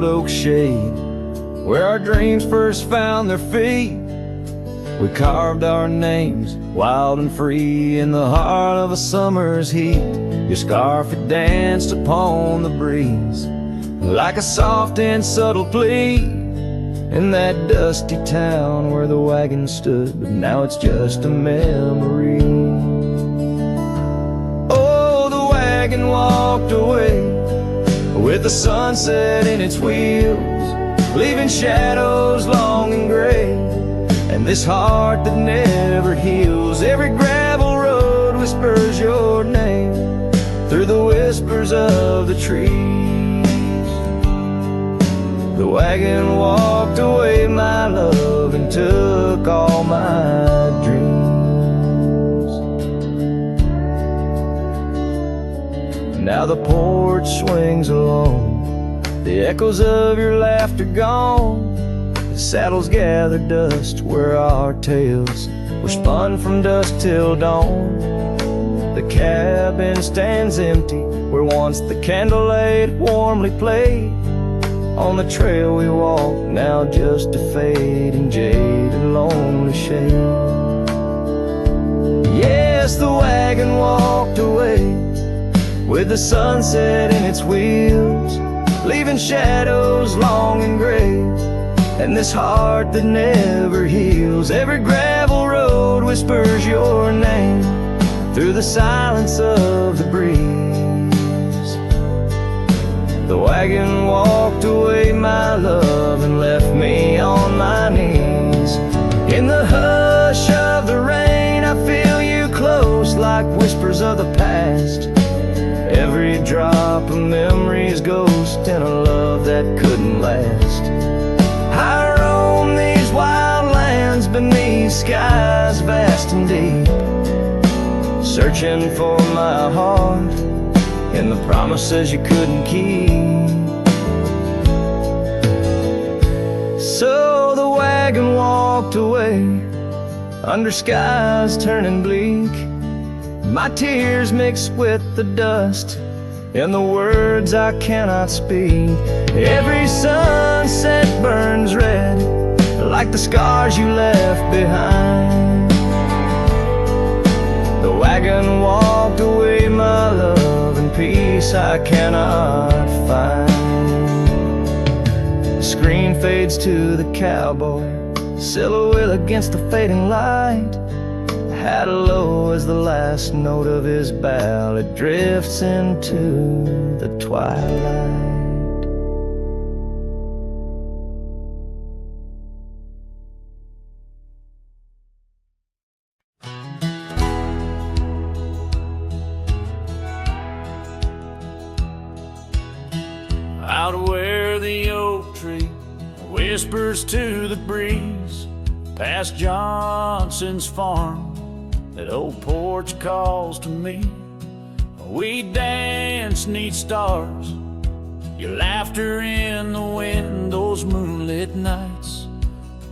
oak shade, where our dreams first found their feet. We carved our names, wild and free, in the heart of a summer's heat. Your scarf, it danced upon the breeze, like a soft and subtle plea, in that dusty town where the wagon stood, but now it's just a memory. Oh, the wagon walked away, with the sunset in its wheels, leaving shadows long and gray, and this heart that never heals. Every gravel road whispers your name through the whispers of the trees. The wagon walked away, my love, and took all my dreams. Now the porch swings alone, the echoes of your laughter gone. The saddles gather dust where our tales were spun from dusk till dawn. The cabin stands empty where once the candlelight warmly played. On the trail we walk, now just a fading jade and lonely shade. Yes, the wagon walked away, with the sunset in its wheels, leaving shadows long and gray, and this heart that never heals. Every gravel road whispers your name through the silence of the breeze. The wagon walked away, my love, and left me on my knees. In the hush of the rain, I feel you close, like whispers of the past. Every drop of memory's ghost in a love that couldn't last. I roam these wild lands beneath skies vast and deep, searching for my heart and the promises you couldn't keep. So the wagon walked away, under skies turning bleak. My tears mixed with the dust and the words I cannot speak. Every sunset burns red, like the scars you left behind. The wagon walked away, my love, and peace I cannot find. The screen fades to the cowboy, silhouette against the fading light. Had low as the last note of his ballad drifts into the twilight. Out where the oak tree whispers to the breeze, past Johnson's farm, that old porch calls to me. We dance 'neath stars, your laughter in the wind, those moonlit nights.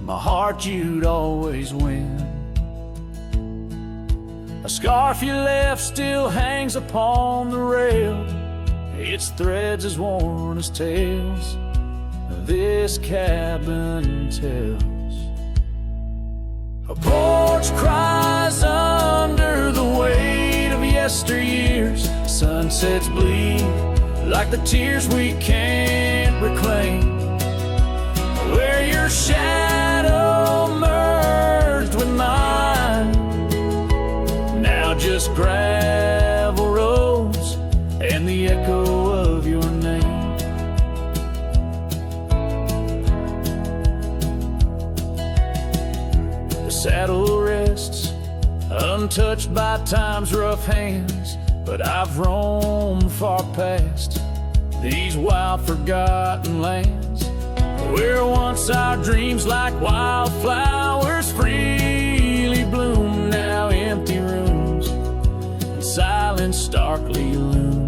My heart, you'd always win. A scarf you left still hangs upon the rail, its threads as worn as tales this cabin tells. A porch cries under the weight of yesteryears. Sunsets bleed like the tears we can't reclaim, where your shadow merged with mine. Now just gravel roads and the echo of your name. The saddle rests untouched by time's rough hands, but I've roamed far past these wild forgotten lands, where once our dreams like wildflowers freely bloom. Now empty rooms and silence starkly loom.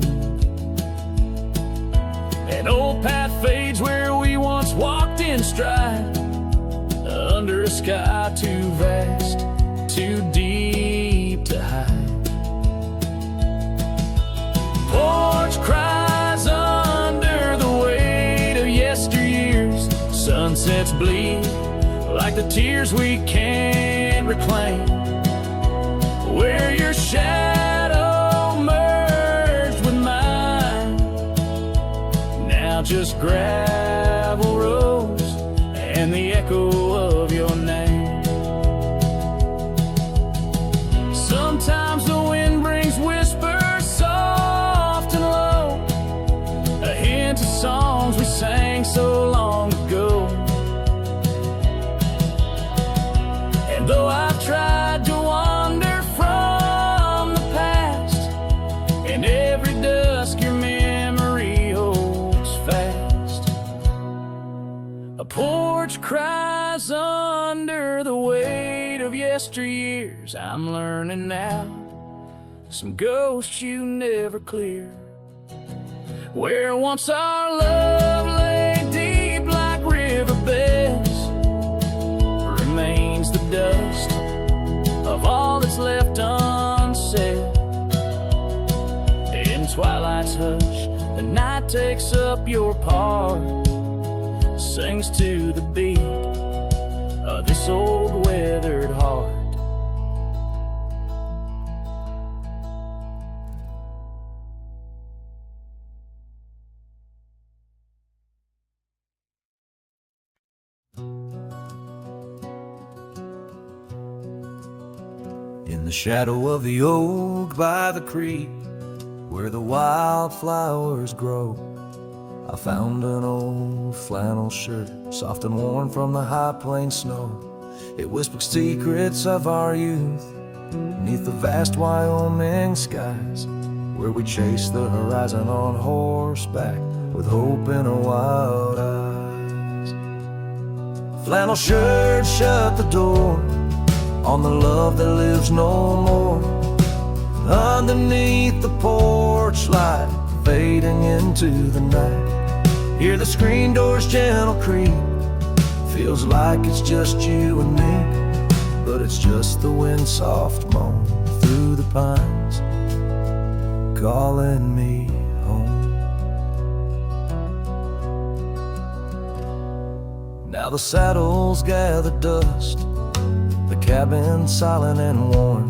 An old path fades where we once walked in stride, under a sky too vast, too deep to hide. Porch cries under the weight of yesteryear. sunsets bleed like the tears we can't reclaim, where your shadow merged with mine. Now just gravel roads and the echo of your name. Sometimes the wind brings whispers soft and low, a hint of songs we sang so long ago. And though I've tried to wander from the past, in every dusk your memory holds fast. A porch cries under the weight of yesteryears. I'm learning now, some ghosts you never cleared. Where once our love lay deep like riverbeds, remains the dust of all that's left unsaid. In twilight's hush, the night takes up your part, sings to the beat of this old weathered heart. In the shadow of the oak by the creek, where the wildflowers grow, I found an old flannel shirt, soft and worn from the high plain snow. It whispered secrets of our youth, beneath the vast Wyoming skies, where we chased the horizon on horseback, with hope in our wild eyes. Flannel shirt shut the door on the love that lives no more. Underneath the porch light, fading into the night, hear the screen door's gentle creak. Feels like it's just you and me, but it's just the wind soft moan through the pines, calling me home. Now the saddles gather dust, the cabin silent and worn,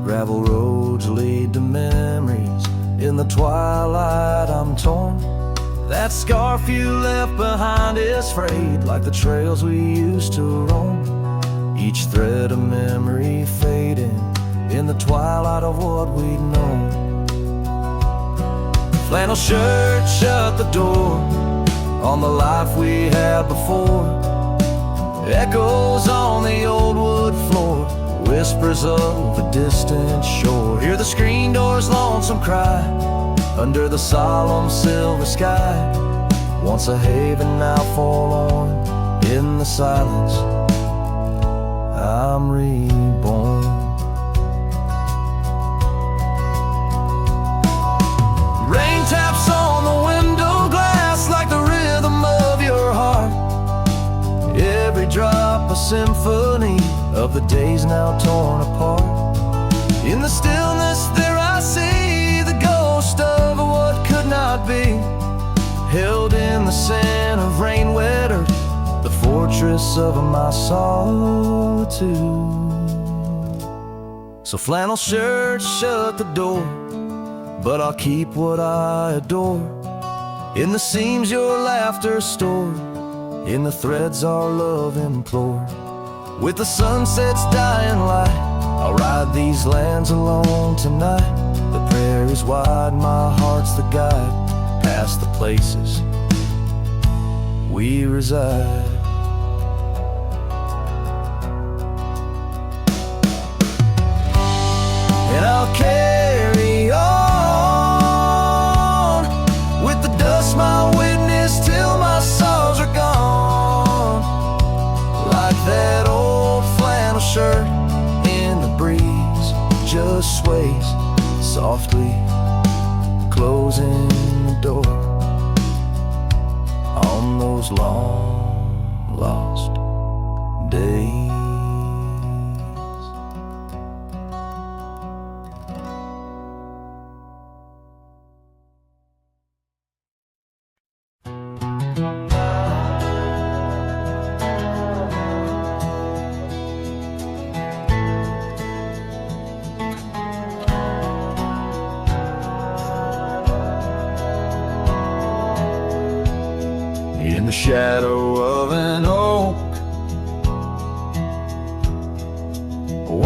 gravel roads lead to memories. In the twilight I'm torn. That scarf you left behind is frayed like the trails we used to roam, each thread of memory fading in the twilight of what we'd known. Flannel shirt shut the door on the life we had before. Echoes on the old wood floor, whispers of a distant shore. Hear the screen door's lonesome cry under the solemn silver sky. Once a haven, now forlorn. In the silence, I'm reborn. Rain taps on the window glass like the rhythm of your heart. Every drop a symphony of the days now torn apart. In the stillness there I see the ghost of what could not be, held in the scent of rain-wet earth, the fortress of my solitude. So flannel shirt shut the door, but I'll keep what I adore. In the seams your laughter stored, in the threads our love implored. With the sunset's dying light, I'll ride these lands alone tonight. The prairie's wide, my heart's the guide, past the places we reside. And I'll carry on with the dust my witness till my sorrows are gone. Like that old flannel shirt in the breeze, just sways softly, closing the door on those long lost days.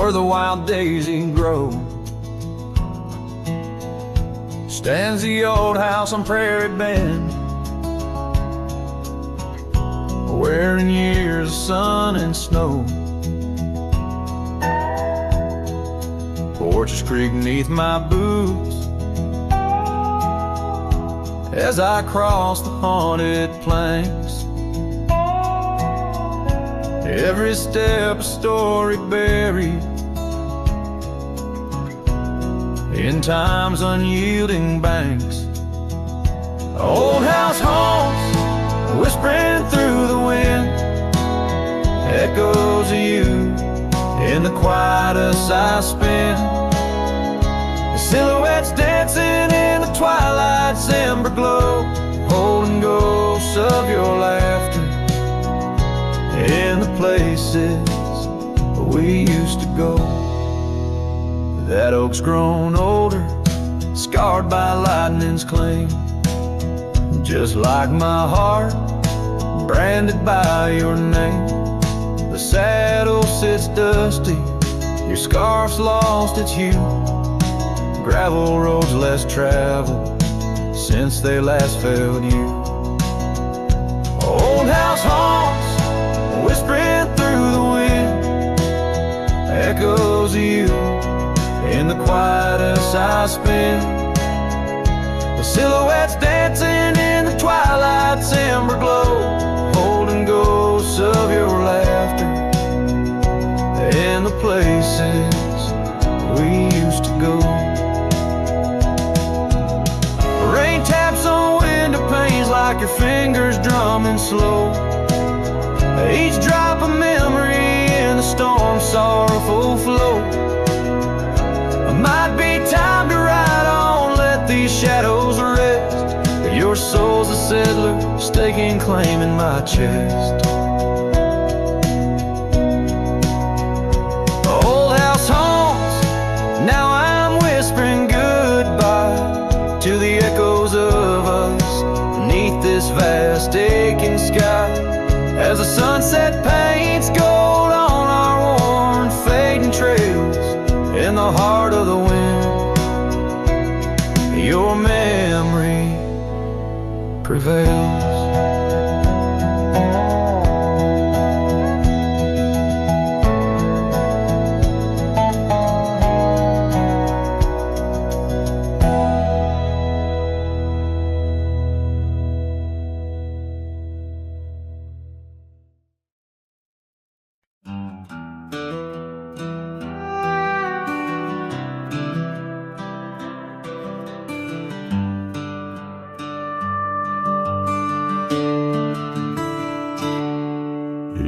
where the wild daisy grows, stands the old house on Prairie Bend, where in years of sun and snow, Porches creak neath my boots as I cross the haunted planks. Every step a story buried in time's unyielding banks. Old house haunts, whispering through the wind, echoes of you in the quietest I spend. The silhouettes dancing in the twilight's ember glow, holding ghosts of your laughter in the places we used to go. That oak's grown older, scarred by lightning's claim, just like my heart, branded by your name. The saddle sits dusty, your scarf's lost its hue, gravel roads less traveled since they last felt you. Old house haunts, whispering through the wind, echoes of you in the quietest I spend. The silhouettes dancing in the twilight's ember glow, holding ghosts of your laughter in the places we used to go. Rain taps on window panes like your fingers drumming slow, each drop a memory in the storm's sorrowful flow. Might be time to ride on, let these shadows rest. Your soul's a settler, staking claim in my chest. Old house haunts, now I'm whispering goodbye to the echoes of us beneath this vast aching sky, as the sunset paints gold on our worn fading trails. In the heart of the wind, your memory prevails.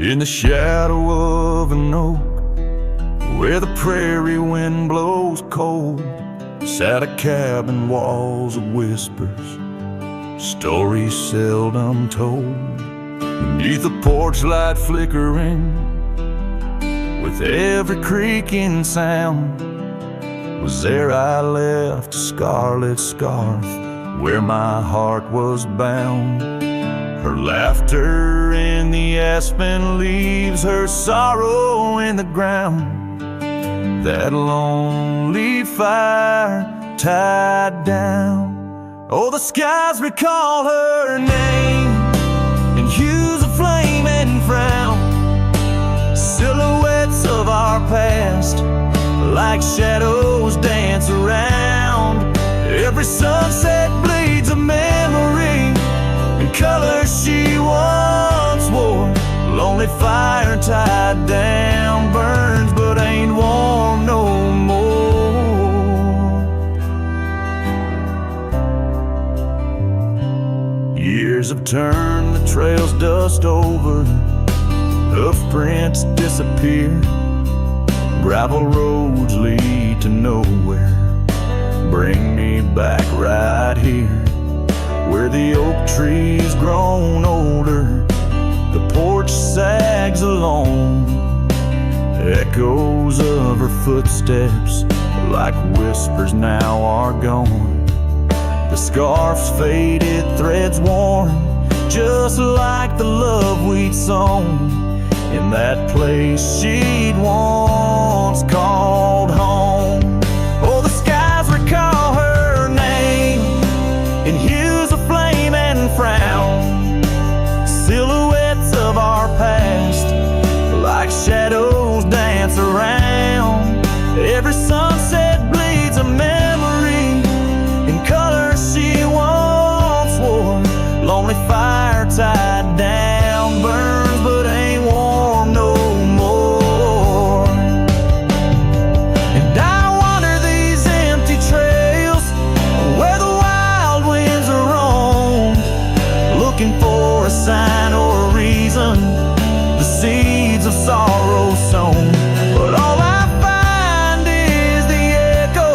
In the shadow of an oak, where the prairie wind blows cold, sat a cabin, walls of whispers, stories seldom told. Beneath the porch light flickering, with every creaking sound, was there I left a scarlet scarf where my heart was bound. Her laughter in the aspen leaves, her sorrow in the ground. That lonely fire tied down. Oh, the skies recall her name in hues of flame and frown. Silhouettes of our past, like shadows, dance around. Every sunset bleeds a memory in colors she once wore. Lonely fire tied down, burns but ain't warm no more. Years have turned the trails dust over, hoof prints disappear, gravel roads lead to nowhere. Bring me back right here, where the oak tree's grown older, the porch sags alone. Echoes of her footsteps, like whispers, now are gone. The scarf's faded, threads worn, just like the love we'd sown in that place she'd won. once called home. Oh, the skies recall her name in hues of flame and frown, silhouettes of our past like shadows dance around. Every sunset bleeds a memory in colors she once wore. Lonely fire tied down, burns but ain't warm no more. And I wander these empty trails where the wild winds are roamed, looking for a sign or a reason, the seeds of sorrow sown. But all I find is the echo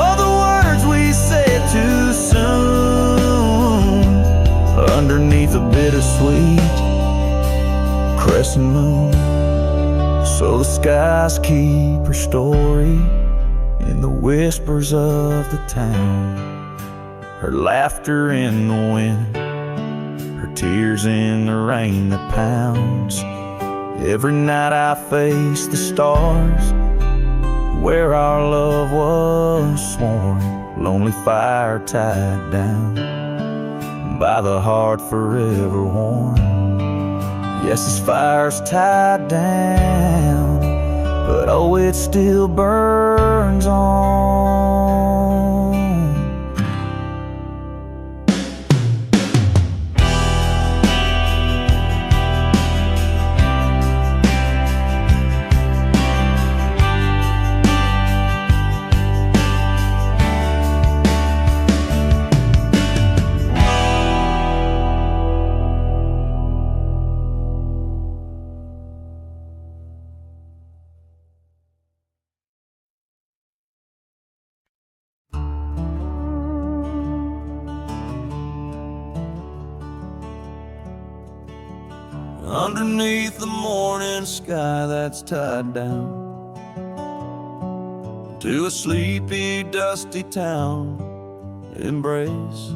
of the words we said too soon, underneath a bittersweet crescent moon. So the skies keep her story in the whispers of the town, her laughter in the wind, her tears in the rain that pounds. Every night I face the stars where our love was sworn, lonely fire tied down by the heart forever worn. Yes, this fire's tied down, but oh, it still burns on. Underneath the morning sky that's tied down to a sleepy, dusty town, Immerse.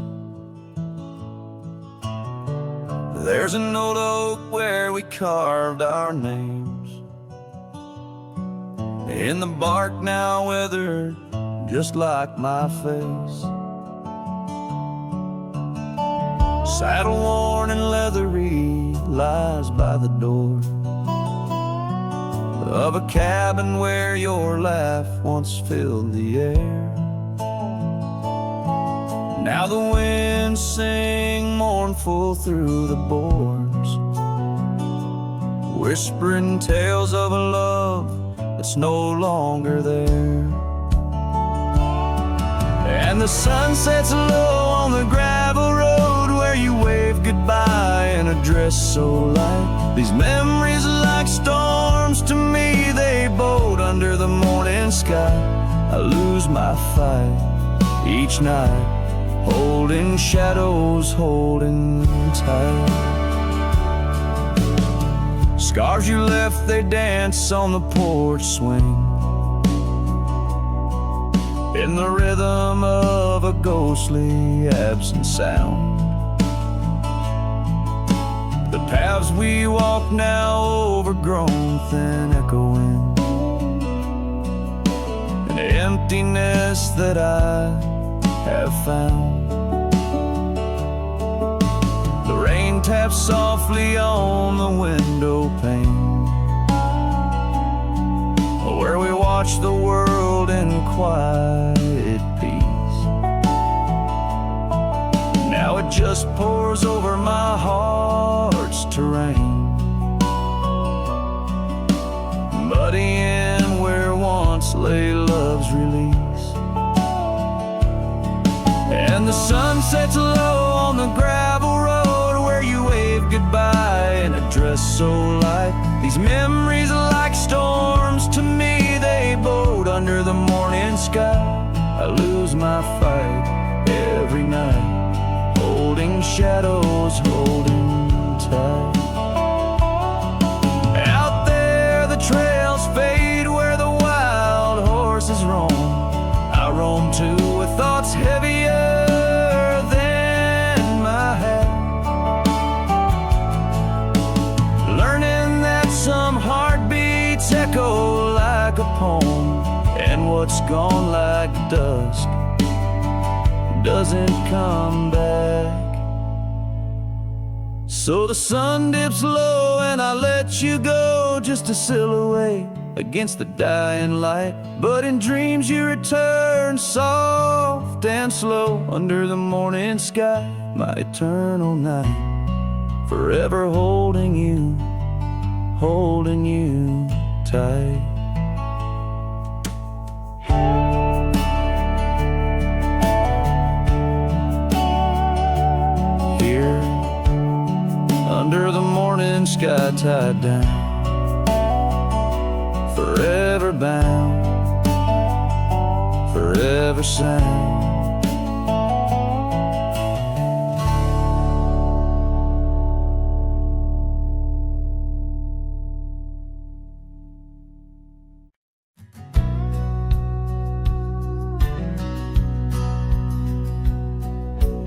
There's an old oak where we carved our names, in the bark now weathered just like my face. Saddle worn and leathery lies by the door of a cabin where your laugh once filled the air. Now the winds sing mournful through the boards, whispering tales of a love that's no longer there. And the sun sets low on the gravel road where you wave goodbye in a dress so light. These memories are like storms to me, they boat under the morning sky. I lose my fight each night, holding shadows, holding tight. Scars you left, they dance on the porch swing, in the rhythm of a ghostly absent sound. The paths we walk now overgrown, thin echoing, an emptiness that I have found. The rain taps softly on the window pane, where we watch the world in quiet peace. Now it just pours over my heart's terrain, muddying where once lay love's release. And the sun sets low on the gravel road where you wave goodbye in a dress so light. These memories are like storms to me, they boat under the morning sky. I lose my fight every night, holding shadows, holding tight. Out there the trails fade where the wild horses roam. I roam too with thoughts heavier than my head, learning that some heartbeats echo like a poem, it's gone like dusk, doesn't come back. So the sun dips low and I let you go, just a silhouette against the dying light. But in dreams you return, soft and slow, under the morning sky, my eternal night, forever holding you tight. Here, under the morning sky, tied down, forever bound, forever sound.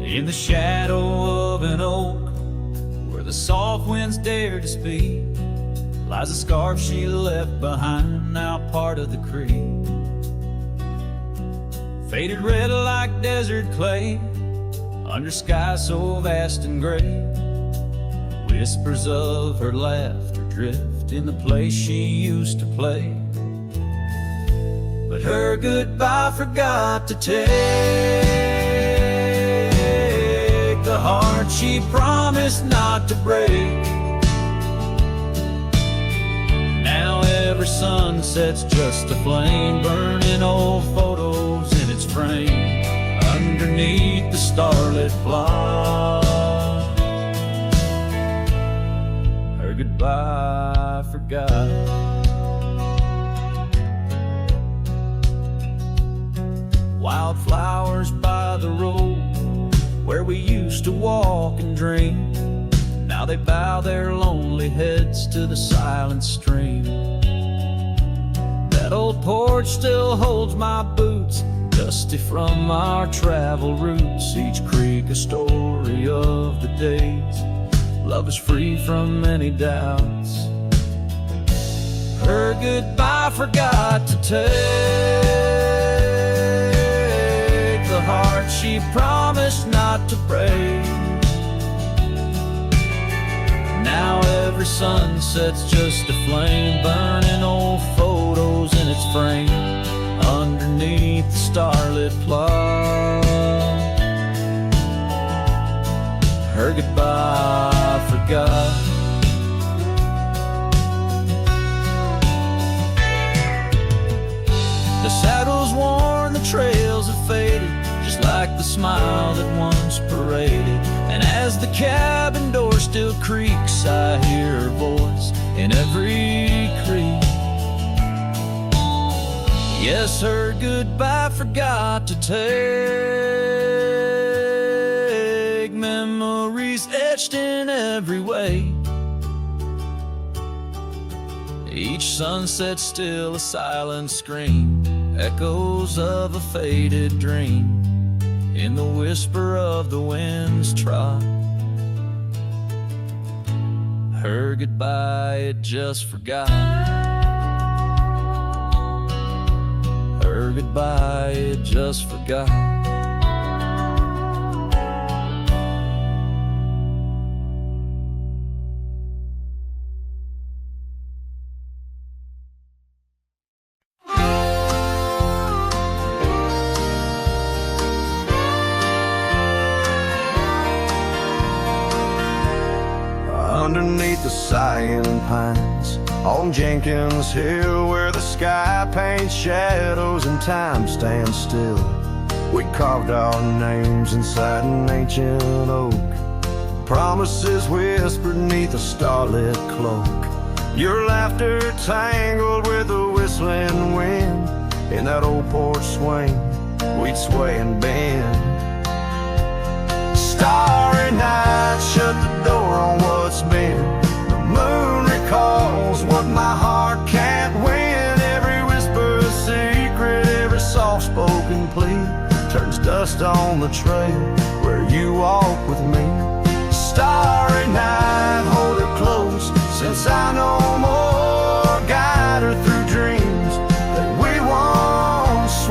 In the shadow of an oak, where the soft winds dare to speak, lies a scarf she left behind, now part of the creek. Faded red like desert clay, under sky so vast and gray. Whispers of her laughter drift in the place she used to play. But her goodbye forgot to take the heart she promised not to break. Now every sunset's just a flame, burning old photos in its frame, underneath the starlit plot. Her goodbye forgot. Wildflowers by the road, where we used to walk and dream, now they bow their lonely heads to the silent stream. That old porch still holds my boots, dusty from our travel routes. Each creek a story of the days love is free from any doubts. Her goodbye forgot to take the heart she promised not to break. Now every sunset's just a flame, burning old photos in its frame, underneath the starlit plot. Her goodbye forgot. The saddle's worn, the trails have faded, just like the smile that once paraded. And as the cabin door still creaks, I hear her voice in every creak. Yes, her goodbye forgot to take memories etched in every way. Each sunset still a silent scream, echoes of a faded dream, in the whisper of the wind's trot. Her goodbye it just forgot. Her goodbye it just forgot. Underneath the sighing pines on Jenkins Hill, where the sky paints shadows and time stands still, we carved our names inside an ancient oak, promises whispered neath a starlit cloak. Your laughter tangled with the whistling wind, in that old porch swing we'd sway and bend. Starry night shut the door on what's been. The moon recalls what my heart can't win. Every whisper a secret, every soft-spoken plea turns dust on the trail where you walk with me. Starry night, hold her close, since I no more, guide her through dreams that we once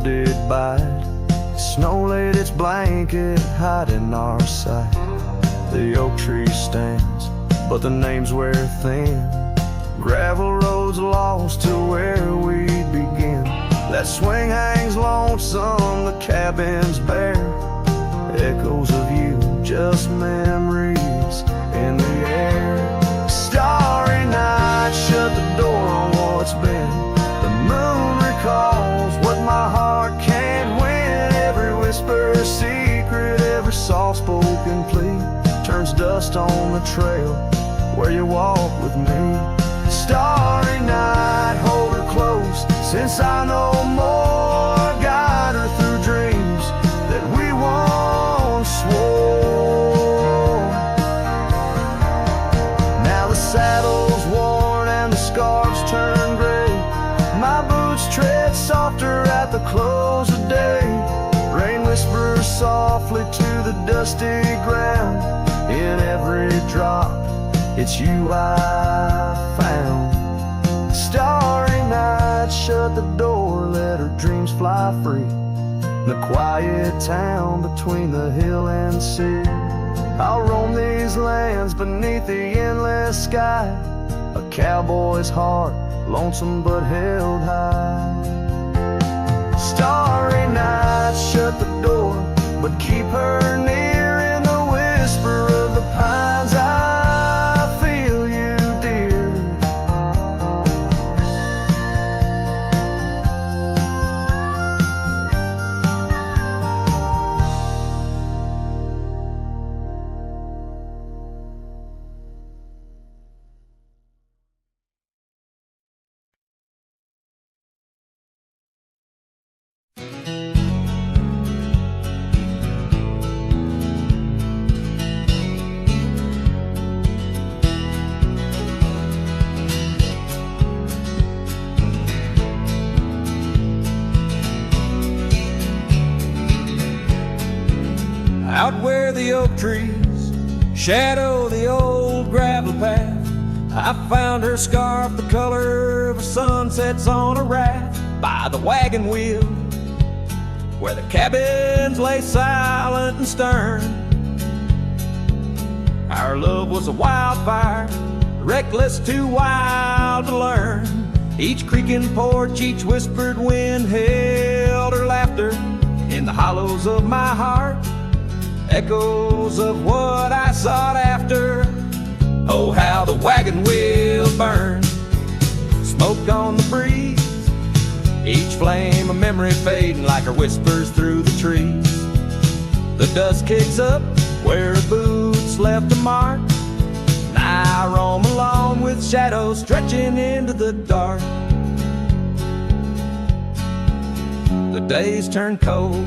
did bite. Snow laid its blanket, hiding our sight. The oak tree stands, but the names wear thin. Gravel roads lost to where we begin. That swing hangs lonesome, the cabin's bare. Echoes of you, just memories in the air. Starry night, shut the door on what's been. The moon recalls what my heart can't win. Every whisper, secret, every soft-spoken plea turns dust on the trail where you walk with me. Starry night, hold her close, since I know more. Guide her through dreams that we once swore. Now the saddle's worn and the scarves turn gray. My boots tread softer at the close of day. Rain whispers softly to the dusty ground. In every drop, it's you I found. Starry night, shut the door, let her dreams fly free. The quiet town between the hill and sea. I'll roam these lands beneath the endless sky. A cowboy's heart, lonesome but held high. Starry night, shut the door, but keep her near. In the whisper of the pines, I feel you, dear. Out where the oak trees shadow the old gravel path, I found her scarf the color of sunsets on a raft. By the wagon wheel, where the cabins lay silent and stern. Our love was a wildfire, reckless, too wild to learn. Each creaking porch, each whispered wind held her laughter. In the hollows of my heart, echoes of what I sought after. Oh, how the wagon wheel burned, smoke on the breeze. Each flame a memory fading like her whispers through the trees. The dust kicks up where her boots left a mark, and I roam along with shadows stretching into the dark. The days turned cold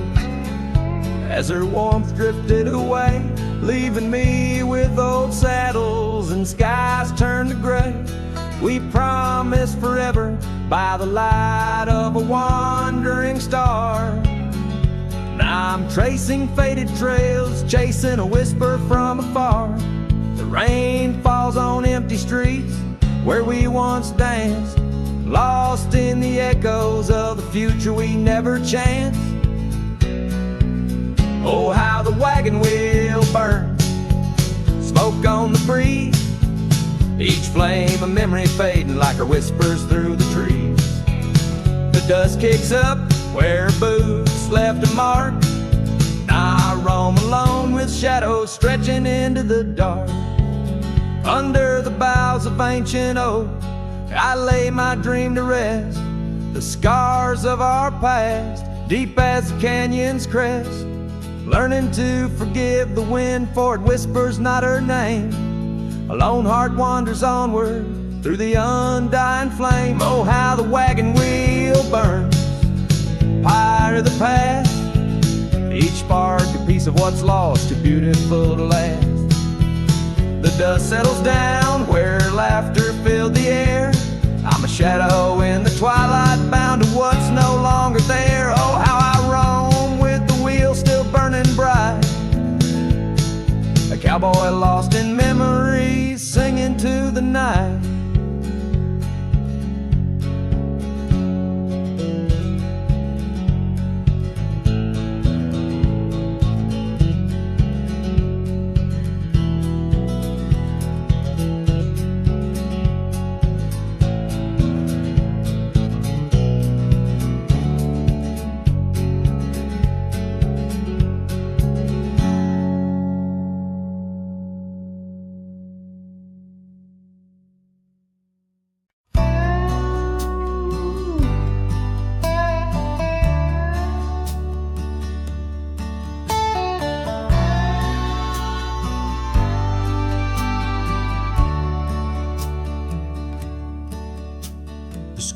as her warmth drifted away, leaving me with old saddles and skies turned to gray. We promised forever by the light of a wandering star. Now I'm tracing faded trails, chasing a whisper from afar. The rain falls on empty streets where we once danced, lost in the echoes of the future we never chanced. Oh, how the wagon wheel burns, smoke on the breeze. Each flame a memory fading like her whispers through the trees. The dust kicks up where her boots left a mark. Now I roam alone with shadows stretching into the dark. Under the boughs of ancient oak, I lay my dream to rest. The scars of our past, deep as the canyon's crest. Learning to forgive the wind, for it whispers not her name. A lone heart wanders onward through the undying flame. Oh, how the wagon wheel burns, pyre of the past. Each spark a piece of what's lost, too beautiful to last. The dust settles down where laughter filled the air. I'm a shadow in the twilight, bound to what's no longer there. Oh, how I roam with the wheel still burning bright. A cowboy lost in memories, singing to the night.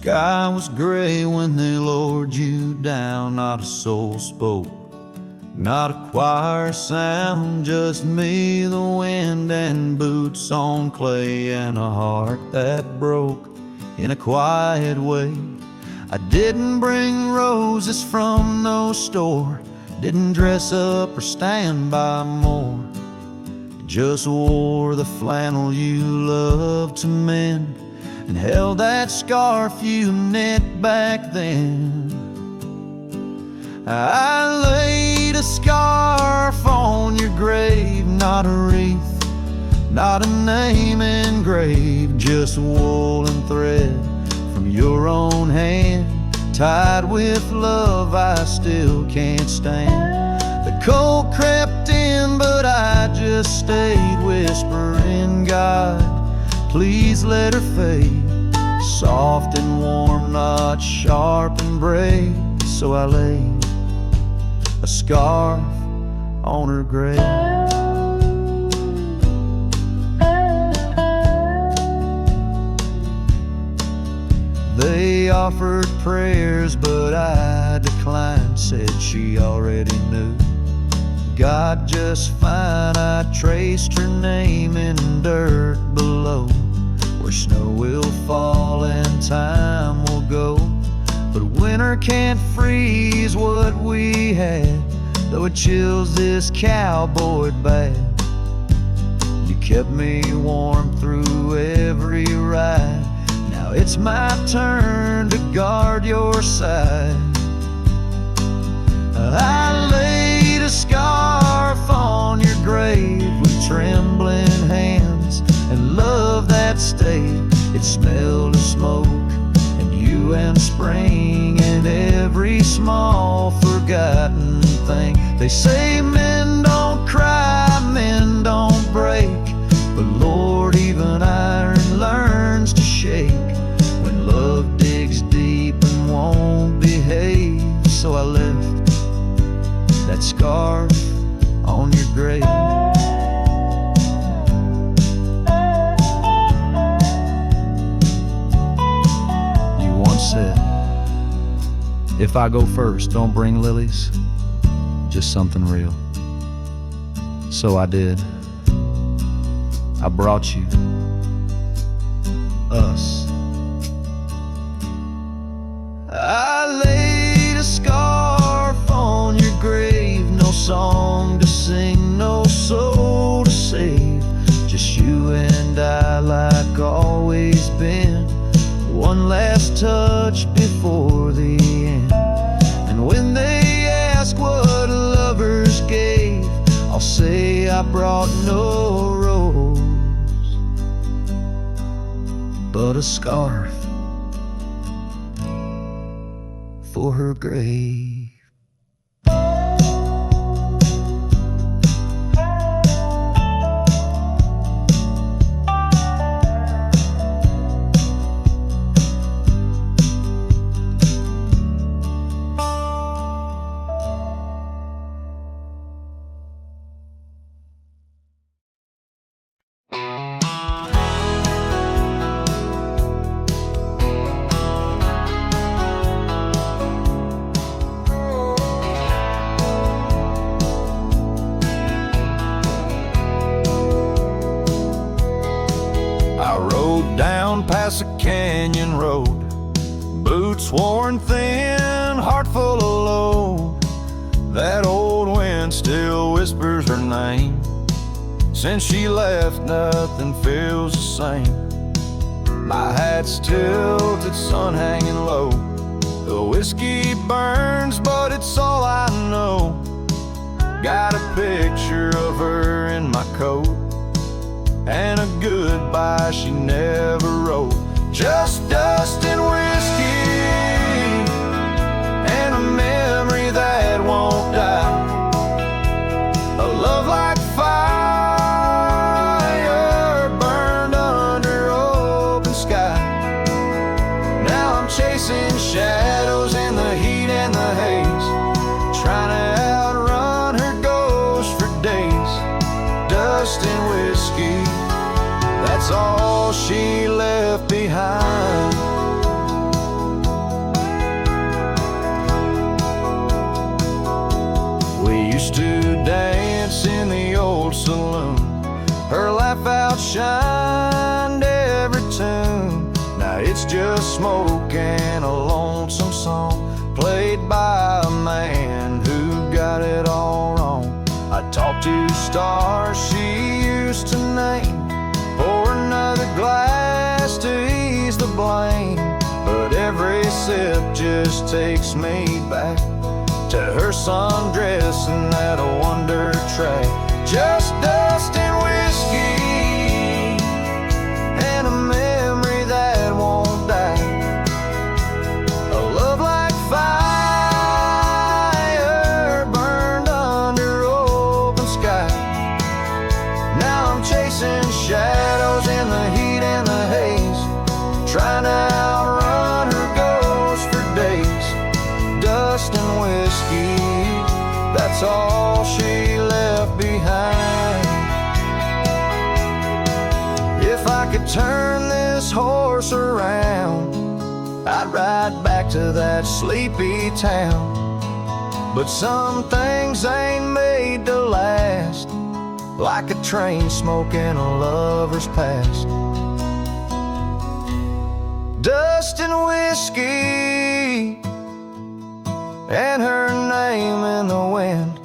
sky was gray when they lowered you down. Not a soul spoke, not a choir sound, just me, the wind, and boots on clay, and a heart that broke in a quiet way. I didn't bring roses from no store, didn't dress up or stand by more, just wore the flannel you loved to mend, and held that scarf you knit back then. I laid a scarf on your grave, not a wreath, not a name engraved, just wool and thread from your own hand, tied with love I still can't stand. The cold crept in, but I just stayed, whispering, God, please let her fade. Soft and warm, not sharp and brave, so I laid a scarf on her grave. They offered prayers, but I declined, said she already knew God just fine. I traced her name in dirt below, where snow will fall and time will go, but winter can't freeze what we had, though it chills this cowboy bad. You kept me warm through every ride, now it's my turn to guard your side. I laid a scarf on your grave with trembling hands and love that stayed. It smelled of smoke and you and spring and every small forgotten thing. They say men don't cry, men don't break, but Lord, even iron learns to shake when love digs deep and won't behave. So I left that scarf on your grave. You once said, if I go first, don't bring lilies, just something real. So I did. I brought you us. I laid a scarf on your grave, no song to sing, no soul to save, just you and I like always been. One last touch before the end. And when they ask what lovers gave, I'll say I brought no rose, but a scarf for her grave. Past a canyon road, boots worn thin, heart full of load. That old wind still whispers her name. Since she left, nothing feels the same. My hat's tilted, sun hanging low. The whiskey burns, but it's all I know. Got a picture of her in my coat, and a goodbye she never wrote. Just dust and whiskey, and a memory that won't die. A love like fire burned under open sky. Now I'm chasing shadows in the heat and the haze, trying to outrun her ghost for days. Dust and whiskey, that's all she left behind. dance in the old saloon. Her laugh outshined every tune. Now it's just smoke and a lonesome song played by a man who got it all wrong. I talked to stars she used to name, pour another glass to ease the blame, but every sip just takes me back to her sundress and that wonder track. Just dust and whiskey and a memory that won't die. A love like fire burned under open sky. Now I'm chasing shadows in the heat and the haze, trying to outrun her ghost for days. Dust and whiskey, that's all she left behind. If I could turn this horse around, I'd ride back to that sleepy town. But some things ain't made to last, like a train smoke in a lover's past. Dust and whiskey and her name in the wind,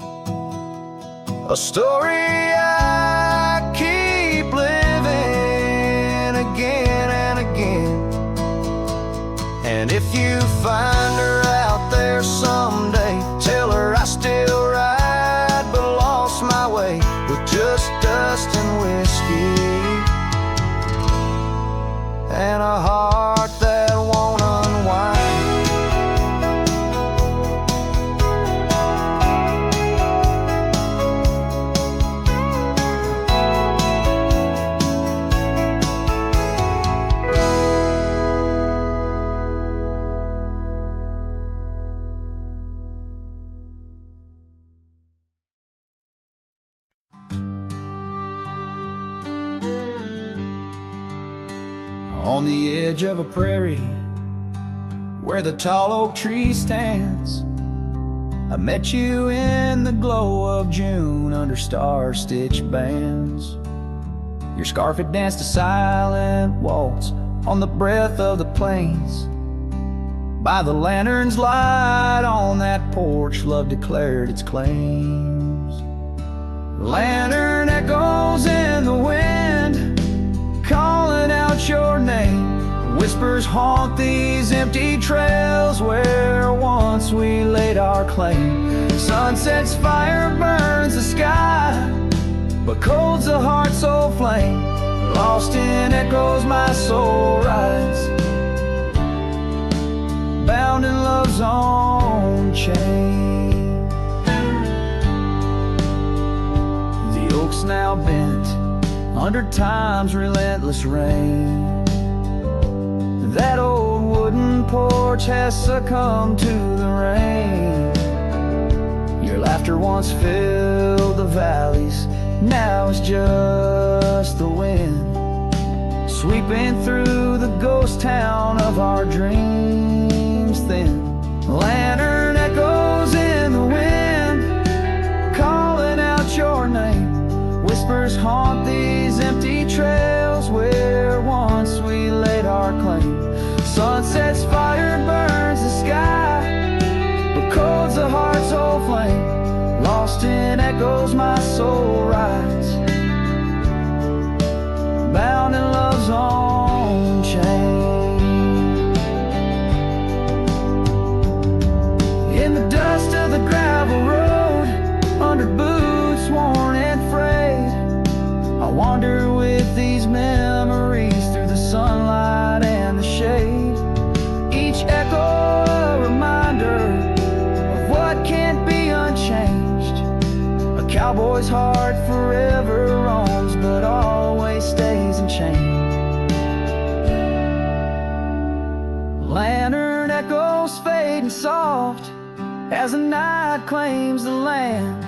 a story I keep living again and again. And if you find her out there someday, tell her I still ride but lost my way, with just dust and whiskey and a heart that won't unwind. On the edge of a prairie, where the tall oak tree stands, I met you in the glow of June under star-stitched bands. Your scarf had danced a silent waltz on the breath of the plains. By the lantern's light on that porch, love declared its claims. Lantern echoes in the wind, calling out your name. Whispers haunt these empty trails where once we laid our claim. Sunset's fire burns the sky, but cold's the heart so flame. Lost in echoes my soul rides, bound in love's own chain. The oak's now bent under time's relentless rain. That old wooden porch has succumbed to the rain. Your laughter once filled the valleys, now it's just the wind sweeping through the ghost town of our dreams thin. Lantern echoes in the wind, calling out your name. Whispers haunt these empty trails where once we laid our claim. Sunset's fire burns the sky, but cold's the heart's old flame. Lost in echoes my soul rides, bound in love's own chain. In the dust of the gravel road, under boots worn and frayed, I wander with these memories through the sunlight and the shade. Each echo a reminder of what can't be unchanged. A cowboy's heart forever roams, but always stays enchained. Lantern echoes fading soft as the night claims the land.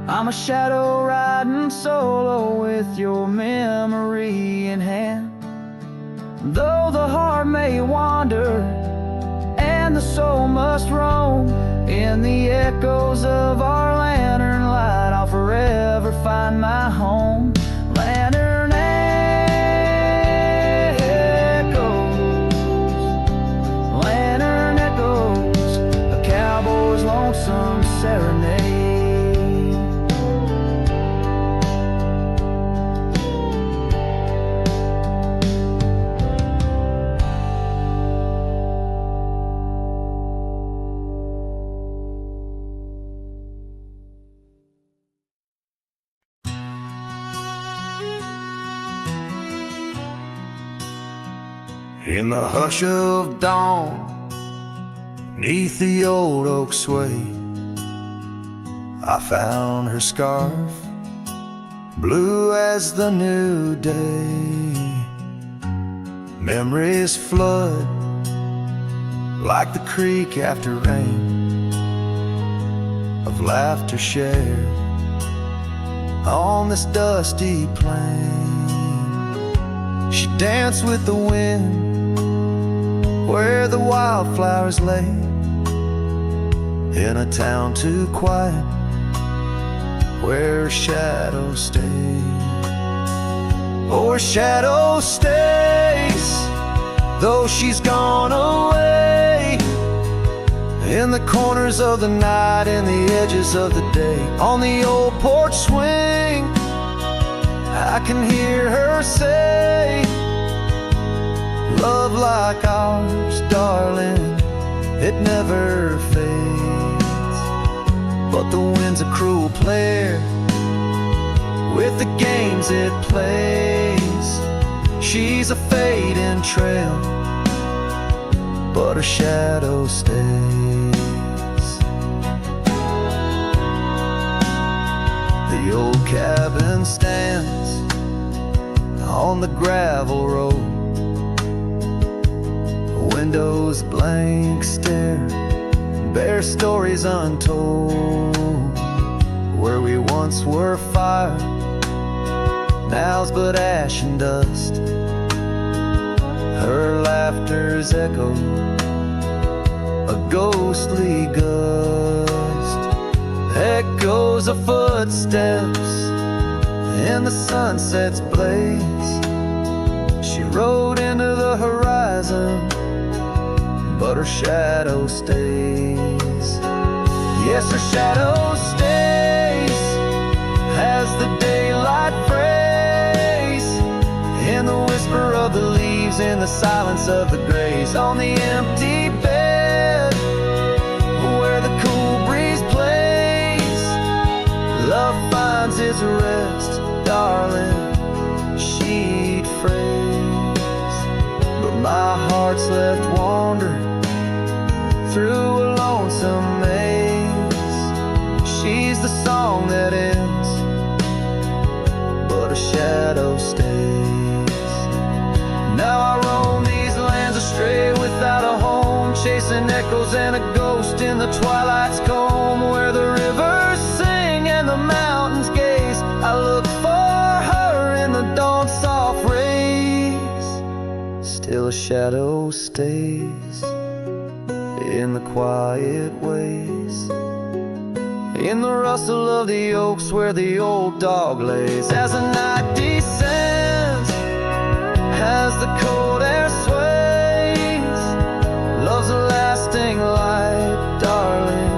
I'm a shadow riding solo with your memory in hand. Though the heart may wander and the soul must roam, in the echoes of our lantern light In the hush of dawn, 'neath the old oak sway, I found her scarf, blue as the new day. Memories flood like the creek after rain, of laughter shared on this dusty plain. She danced with the wind where the wildflowers lay, in a town too quiet where her shadow stays. Oh, her shadow stays, though she's gone away, in the corners of the night, in the edges of the day. On the old porch swing, I can hear her say, love like ours, darling, it never fades. But the wind's a cruel player with the games it plays. She's a fading trail, but her shadow stays. The old cabin stands on the gravel road, windows blank stare, bare stories untold. Where we once were fire, now's but ash and dust. Her laughter's echo, a ghostly gust, echoes of footsteps in the sunset's blaze. She rode into the horizon, but her shadow stays. Yes, her shadow stays as the daylight frays, in the whisper of the leaves, in the silence of the grays. On the empty bed where the cool breeze plays, love finds its rest, darling, she'd phrase. But my heart's left wandering through a lonesome maze. She's the song that ends, but her shadow stays. Now I roam these lands astray without a home, chasing echoes and a ghost in the twilight's comb, where the rivers sing and the mountains gaze. I look for her in the dawn's soft rays, still a shadow stays in the quiet ways, in the rustle of the oaks where the old dog lays. As the night descends, as the cold air sways, love's a lasting light, darling,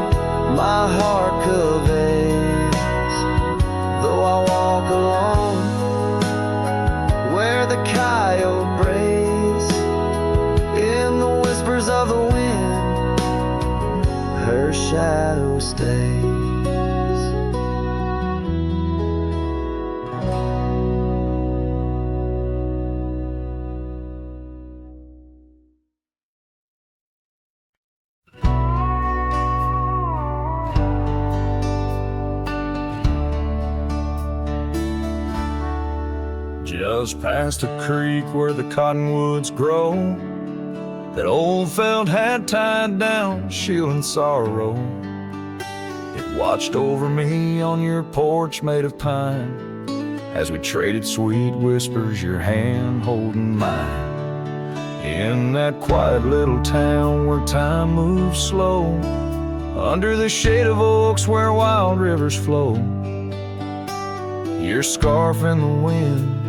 my heart conveys. Though I walk alone where the coyote brays, in the whispers of the wind, her shadow stays. Just past a creek where the cottonwoods grow, that old felt had tied down, shielding sorrow. It watched over me on your porch made of pine, as we traded sweet whispers, your hand holding mine. In that quiet little town where time moves slow, under the shade of oaks where wild rivers flow, your scarf in the wind,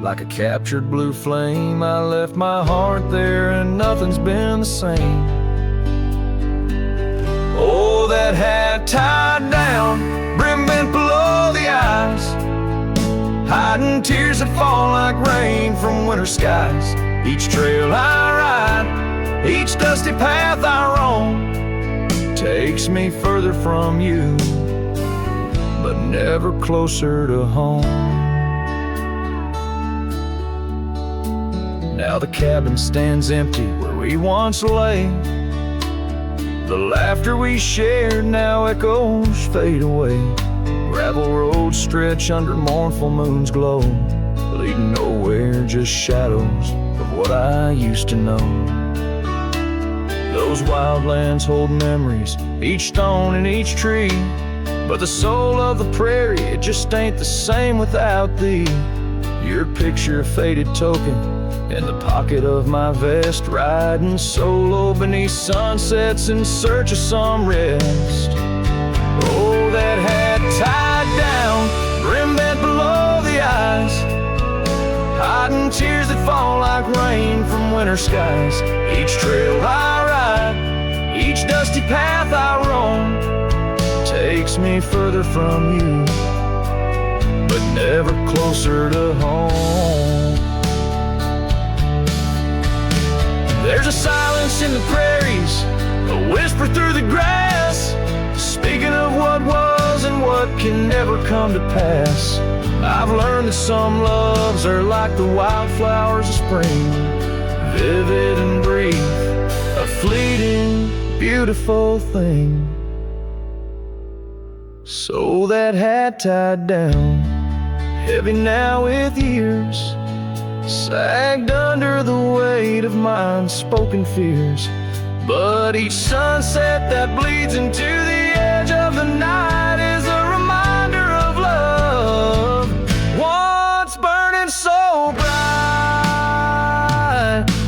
like a captured blue flame. I left my heart there and nothing's been the same. Oh, that hat tied down, brim bent below the eyes, hiding tears that fall like rain from winter skies. Each trail I ride, each dusty path I roam, takes me further from you, but never closer to home. Now the cabin stands empty where we once lay. The laughter we shared, now echoes fade away. Gravel roads stretch under mournful moon's glow, leading nowhere, just shadows of what I used to know. Those wildlands hold memories, each stone and each tree, but the soul of the prairie, it just ain't the same without thee. Your picture, a faded token in the pocket of my vest, riding solo beneath sunsets in search of some rest. Oh, that hat tied down, brim bent below the eyes, hiding tears that fall like rain from winter skies. Each trail I ride, each dusty path I roam, takes me further from you, but never closer to home. There's a silence in the prairies, a whisper through the grass, speaking of what was and what can never come to pass. I've learned that some loves are like the wildflowers of spring, vivid and brief, a fleeting, beautiful thing. So that hat tied down, heavy now with years, sagged under the weight of my unspoken fears. But each sunset that bleeds into the edge of the night is a reminder of love, once burning so bright.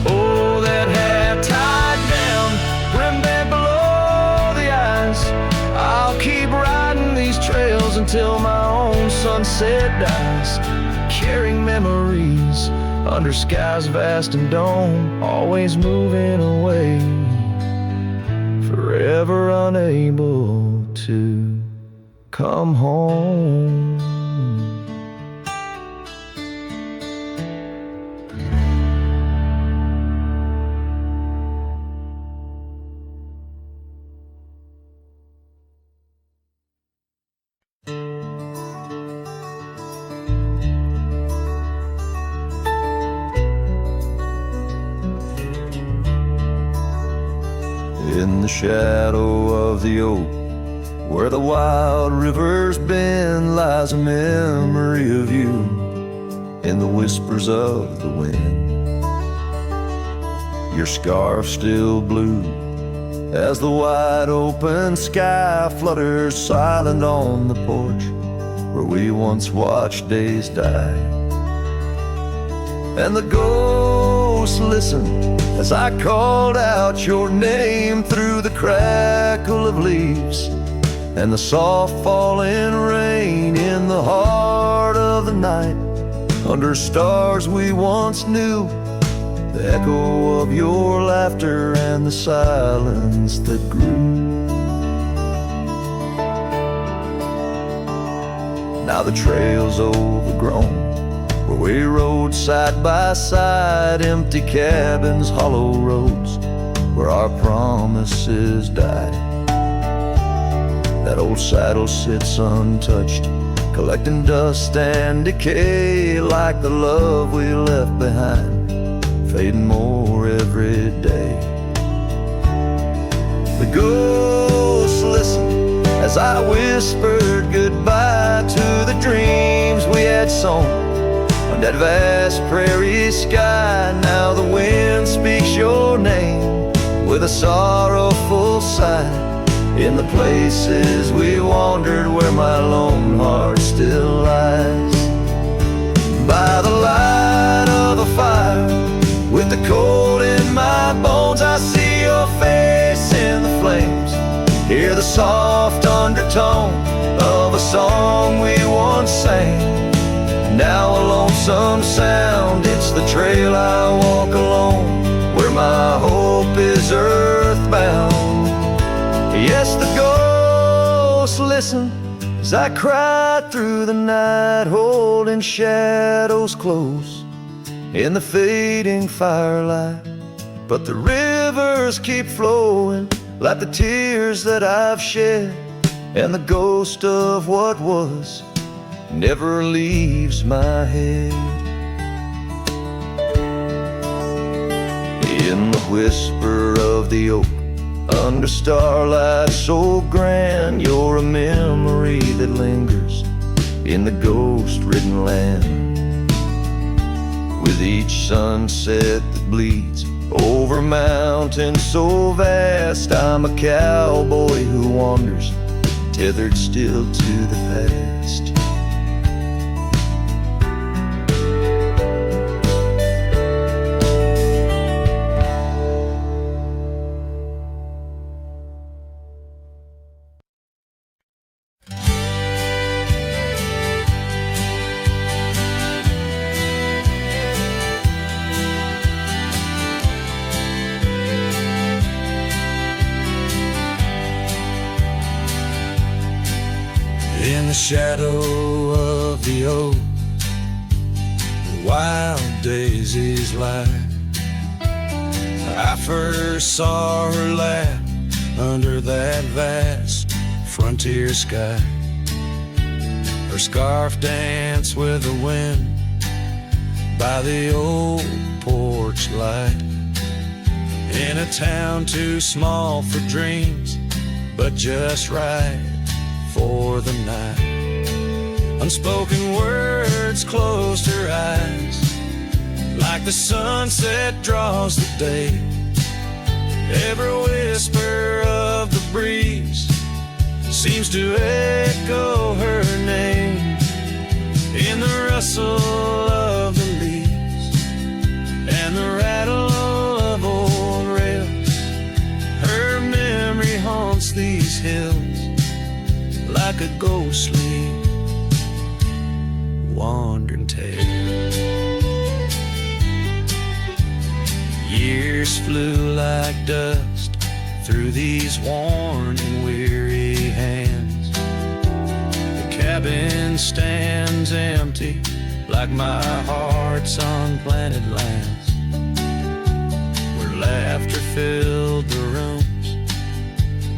Oh, that hat tied down, brim bent below the eyes, I'll keep riding these trails until my own sunset dies, carrying memories under skies vast and dome, always moving away, forever unable to come home. In the shadow of the oak, where the wild rivers bend, lies a memory of you in the whispers of the wind. Your scarf still blue as the wide open sky flutters silent on the porch where we once watched days die. And the ghosts listen as I called out your name through the crackle of leaves and the soft falling rain in the heart of the night. Under stars we once knew, the echo of your laughter and the silence that grew. Now the trail's overgrown, where we rode side by side, empty cabins, hollow roads, where our promises died. That old saddle sits untouched, collecting dust and decay, like the love we left behind, fading more every day. The ghosts listen as I whispered goodbye to the dreams we had sown on that vast prairie sky. Now the wind speaks your name with a sorrowful sigh, in the places we wandered where my lone heart still lies. By the light of a fire, with the cold in my bones, I see your face in the flames, hear the soft undertone of a song we once sang. Now a lonesome sound, it's the trail I walk alone, where my hope is earthbound. Yes, the ghosts listen as I cry through the night, holding shadows close in the fading firelight. But the rivers keep flowing like the tears that I've shed, and the ghost of what was never leaves my head. in the whisper of the oak. Under starlight so grand, you're a memory that lingers in the ghost-ridden land. With each sunset that bleeds over mountains so vast, I'm a cowboy who wanders, tethered still to the past. In the shadow of the oak, the wild daisies lie. I first saw her laugh under that vast frontier sky. Her scarf danced with the wind by the old porch light. In a town too small for dreams, but just right for the night. Unspoken words closed her eyes, like the sunset draws the day. Every whisper of the breeze seems to echo her name. In the rustle of the leaves and the rattle of old rails, her memory haunts these hills like a ghostly wandering tale. Years flew like dust through these worn and weary hands. The cabin stands empty like my heart's unplanted lands, where laughter filled the rooms,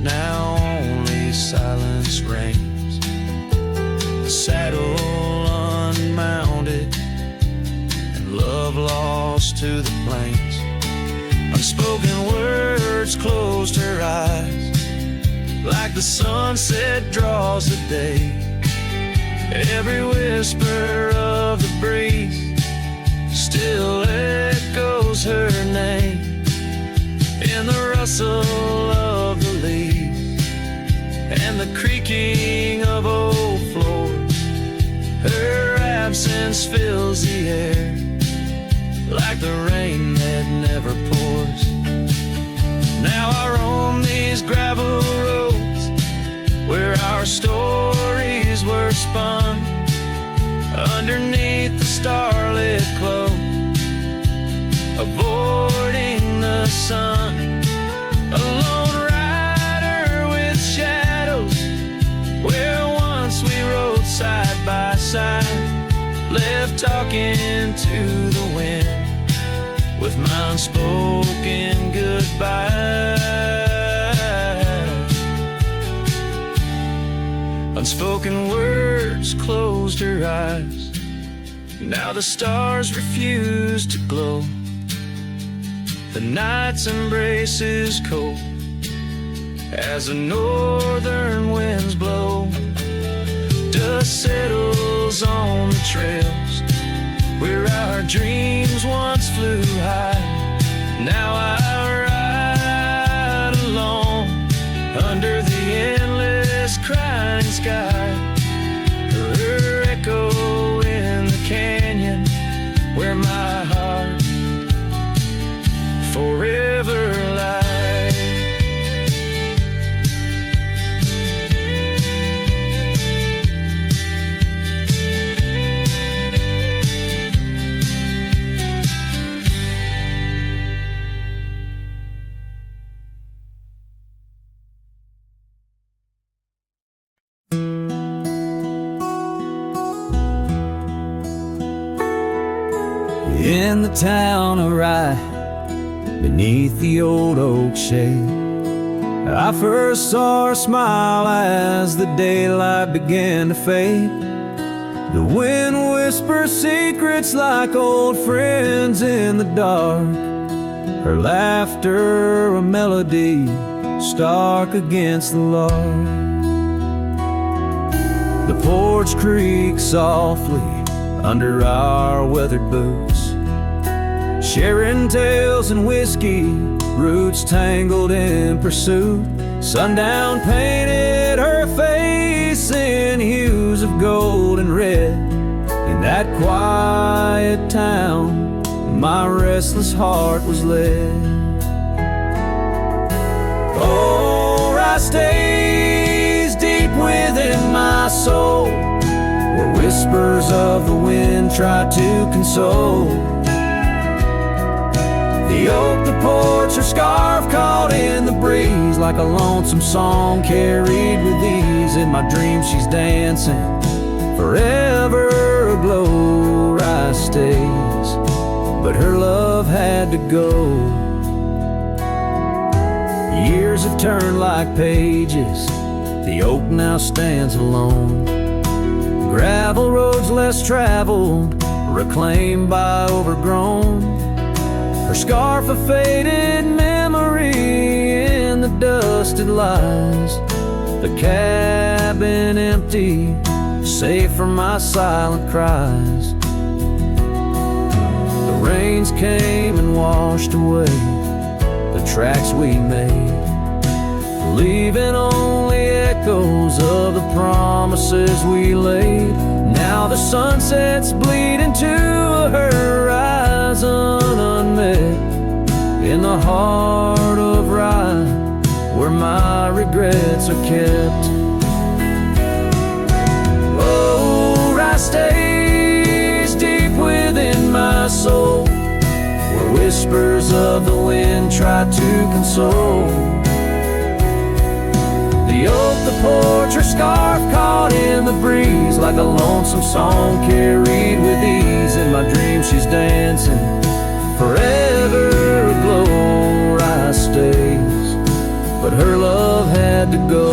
now only silence reigns. The saddle unmounted and love lost to the plains. Unspoken words closed her eyes, like the sunset draws the day. Every whisper of the breeze still echoes her name. In the rustle of the leaves and the creaking of old floors, her absence fills the air like the rain that never pours. Now I roam these gravel roads where our stories were spun, underneath the starlit cloak, avoiding the sun. A lone rider with shadows, where once we rode side by side, left talking to the wind with my unspoken goodbye. Unspoken words closed her eyes. Now the stars refuse to glow. The night's embrace is cold as the northern winds blow. Dust settles on the trails where our dreams once flew high. Now I ride alone under the endless crying sky. Her echo in the canyon where my heart forever lies. In the town of Rye, beneath the old oak shade, I first saw her smile as the daylight began to fade. The wind whispers secrets like old friends in the dark. her laughter a melody stark against the lark. The porch creaks softly under our weathered boots, sharing tales and whiskey, roots tangled in pursuit. Sundown painted her face in hues of gold and red. In that quiet town, my restless heart was led. Oh, I stays deep within my soul, where whispers of the wind try to console. The oak, the porch, her scarf caught in the breeze, like a lonesome song carried with ease. In my dreams she's dancing, forever aglow. Rice stays, but her love had to go. Years have turned like pages, the oak now stands alone. Gravel roads less traveled, reclaimed by overgrown. Her scarf a faded memory, in the dust it lies. The cabin empty, safe from my silent cries. The rains came and washed away the tracks we made, leaving only echoes of the promises we laid. Now the sunsets bleed into a horizon unmet, in the heart of Rye, where my regrets are kept. Oh, Rye stays deep within my soul, where whispers of the wind try to console. The oak, the porch, her scarf caught in the breeze, like a lonesome song carried with ease. In my dreams she's dancing, forever aglow. Rice stays, but her love had to go.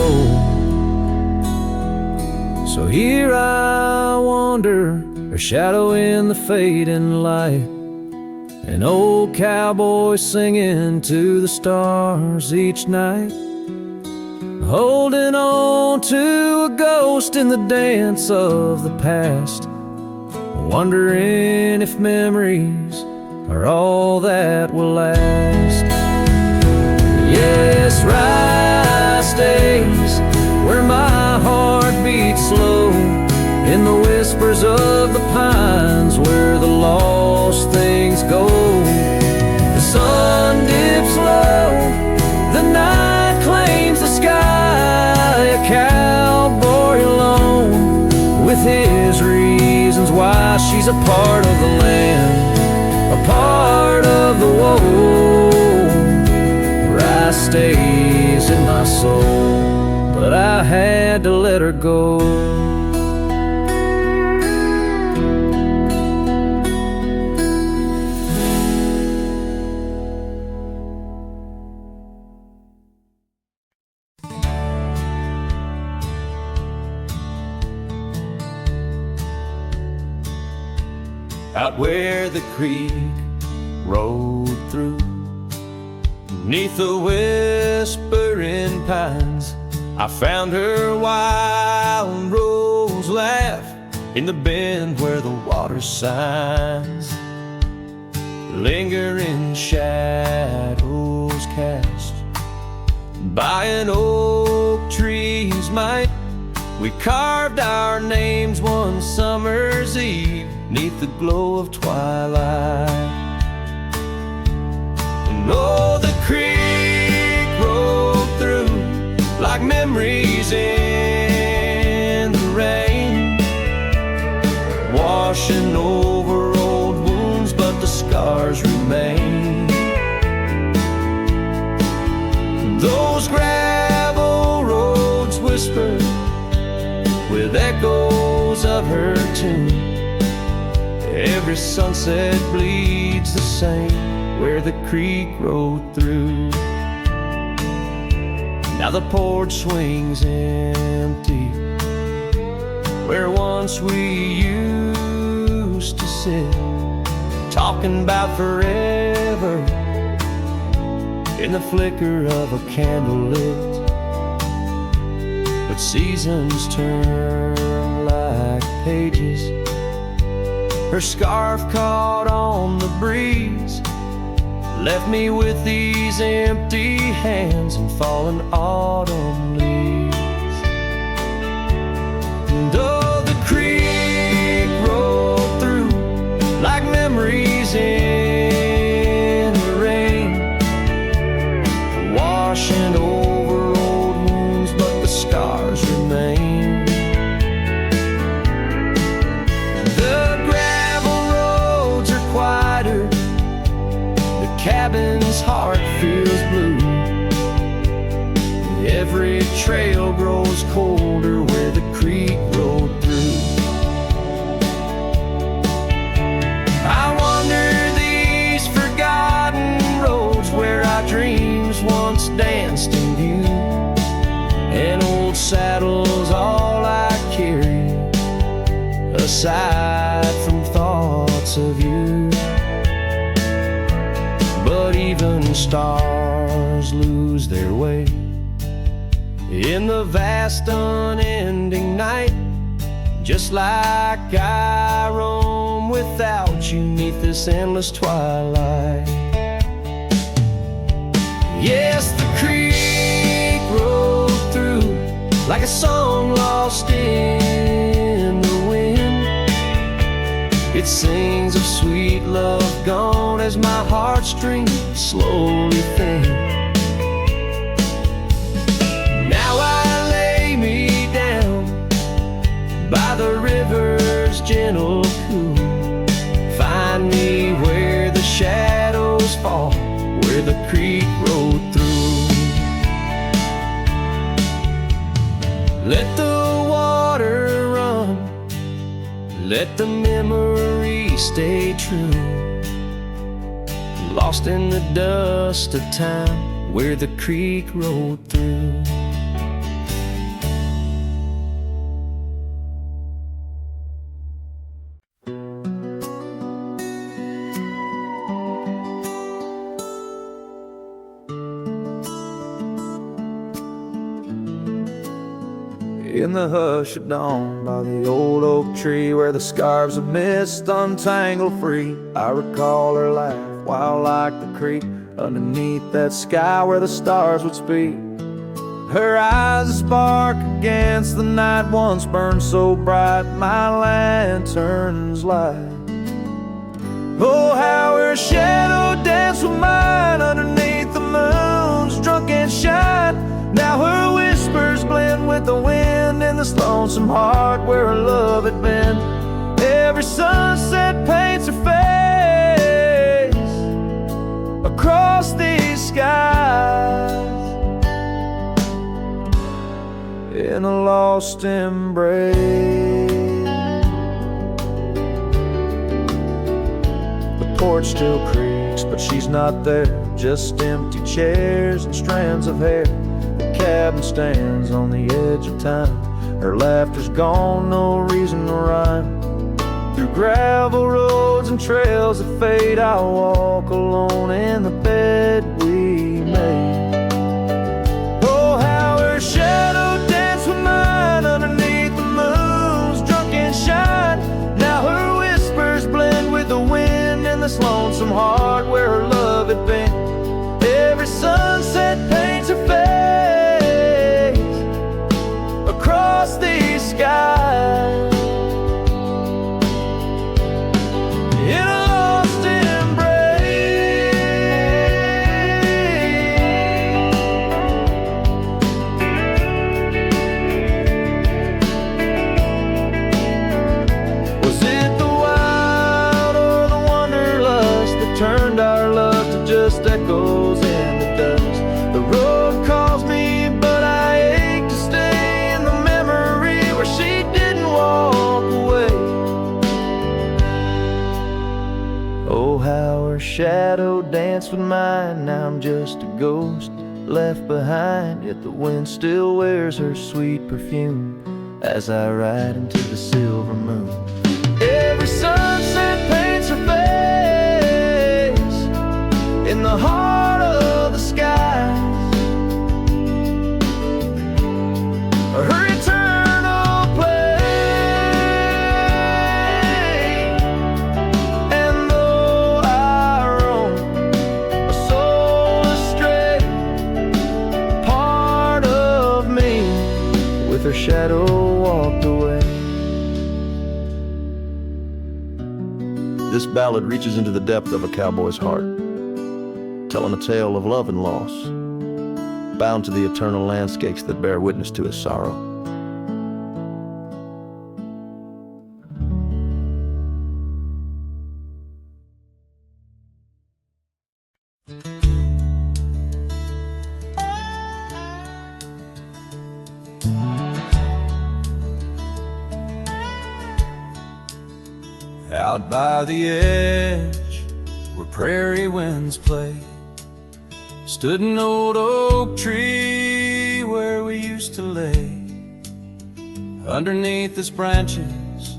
So here I wander, her shadow in the fading light, an old cowboy singing to the stars each night, holding on to a ghost in the dance of the past, wondering if memories are all that will last. Yes, Rye stays, where my heart beats slow, in the whispers of the pines, where the lost things go. The sun dips low, the night claims the sky, a cowboy alone, with his reasons why. She's a part of the land, a part of the woe. Rice stays in my soul, but I had to let her go. Out where the creek rolled through, beneath the whispering pines, I found her wild rose laugh in the bend where the water sighs. Lingering shadows cast by an oak tree's might, we carved our names one summer's eve, 'neath the glow of twilight. And oh, the creek rolled through like memories in the rain, washing over old wounds, but the scars remain. Those gravel roads whisper with echoes of her tune. Every sunset bleeds the same where the creek rode through. Now the porch swings empty where once we used to sit, talking about forever in the flicker of a candle lit. But seasons turn like pages. Her scarf caught on the breeze left me with these empty hands and fallen autumn leaves. And oh, the creek rolled through like memories in the rain, washing over old wounds, but the scars remain. The gravel roads are quieter, the cabin's heart feels blue. Every trail grows colder where the creek rolled through. I wander these forgotten roads where our dreams once danced in view, and old saddles all I carry, aside from thoughts of you. But even stars lose their way in the vast unending night, just like I roam without you 'neath this endless twilight. Yes, the creek rolled through like a song lost in the wind. It sings of sweet love gone as my heartstrings slowly thin. Now I lay me down by the river's gentle cool. Find me where the shadows fall, where the creek rolled through. Let the water run, let the memory stay true, lost in the dust of time where the creek rolled through. In the hush of dawn by the old oak tree where the scarves of mist untangle free, I recall her laugh wild like the creek underneath that sky where the stars would speak. Her eyes a spark against the night once burned so bright my lantern's light. Oh, how her shadow danced with mine underneath the moon's drunken shine. Now her whispers blend with the wind in this lonesome heart where her love had been. Every sunset paints her face across these skies in a lost embrace. The porch still creaks, but she's not there. Just empty chairs and strands of hair. The cabin stands on the edge of time. Her laughter's gone, no reason to rhyme. Through gravel roads and trails that fade, I'll walk alone in the bed we made. Oh, how her shadow danced with mine underneath the moon's drunken shine. Now her whispers blend with the wind in this lonesome heart where her love had been. Every sunset paints her face across these skies in a lost embrace. Was it the wild or the wanderlust that turned our love to just echoes in the dust? The road calls me, but I ache to stay in the memory where she didn't walk away. Oh, how her shadow danced with mine. Now I'm just a ghost left behind, yet the wind still wears her sweet perfume as I ride into the silver moon. Every sunset paints her face in the heart of the sky. This ballad reaches into the depth of a cowboy's heart, telling a tale of love and loss, bound to the eternal landscapes that bear witness to his sorrow. Out by the edge, where prairie winds play, stood an old oak tree where we used to lay. Underneath its branches,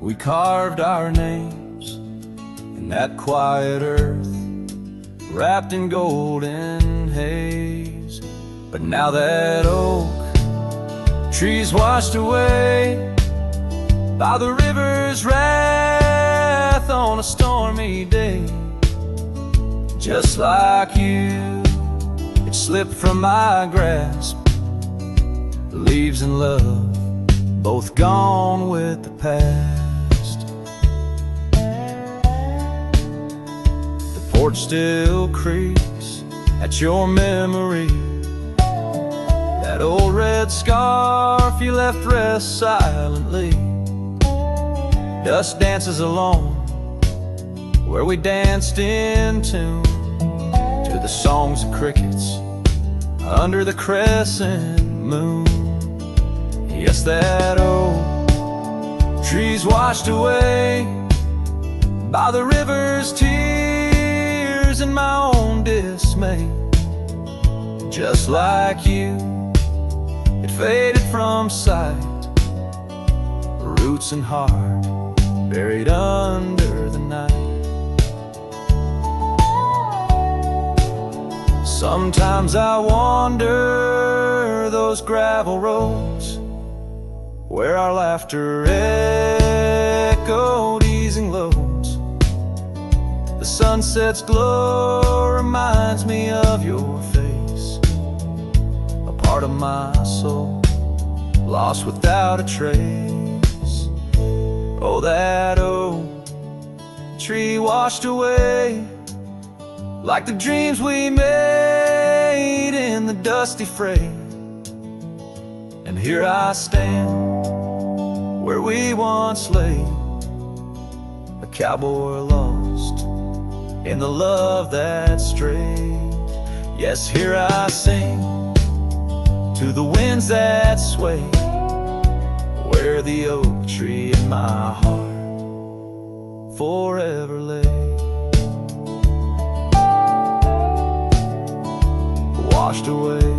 we carved our names in that quiet earth, wrapped in golden haze. But now that oak tree's washed away by the river's wrath on a stormy day. Just like you, it slipped from my grasp. The leaves and love, both gone with the past. The porch still creaks at your memory. That old red scarf you left rests silently. Dust dances alone where we danced in tune to the songs of crickets under the crescent moon. Yes, that old tree's washed away by the river's tears and my own dismay. Just like you, it faded from sight, roots and heart buried under the night. Sometimes I wander those gravel roads where our laughter echoed easing loads. The sunset's glow reminds me of your face, a part of my soul lost without a trace. Oh, that old tree washed away like the dreams we made in the dusty fray. And here I stand where we once lay, a cowboy lost in the love that strayed. Yes, here I sing to the winds that sway, where the oak tree in my heart forever lay. Washed away